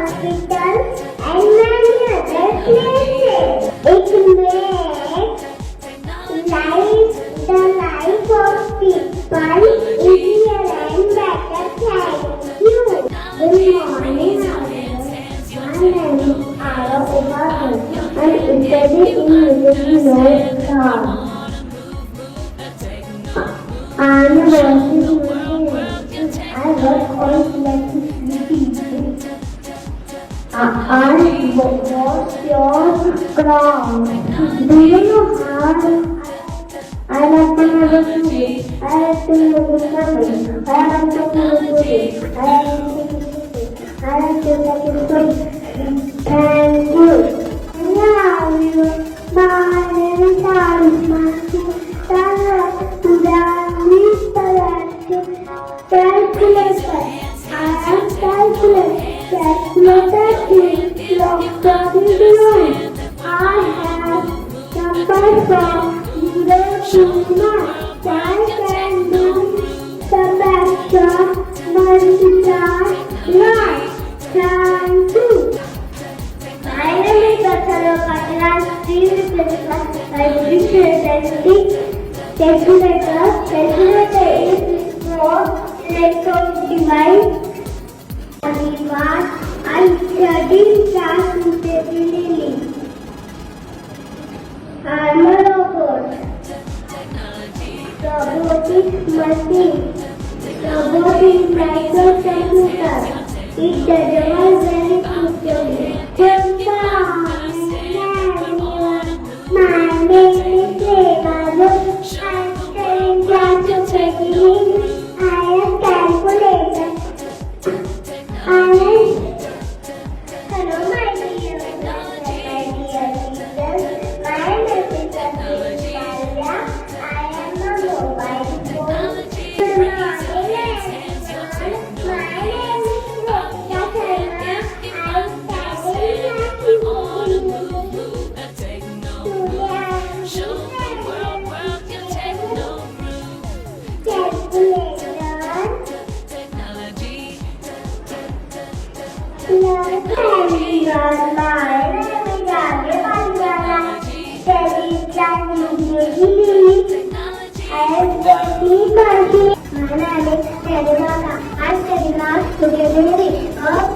hospital, and many other places. It makes the life of people easier and better. Thank you. Good morning, everyone. I am Innovators and study in UKG. I am working I work on electricity. And what's your ground? Do you know how? I like to have a movie. I like to have a family. I like to have a movie. I like to have a story. Thank you. I love you. Bye. Calculator. I am calculator. Calculator is locked up in the room. I have numbers from 0 to 9. I can do subtraction, multiply, line. Thank you. My name is Dr. Calculator. Calculator is for electronic device. I study class intensively. I'm a robot. Robotic machine. Robotic microcomputer. It does all very quickly. My name is Devalo. I'm studying class intensively. I am calculator. Hello, my dear teachers. My name is Nadia. I am a mobile phone. Good morning, everyone. My name is Rekha Sharma. I study I study math together.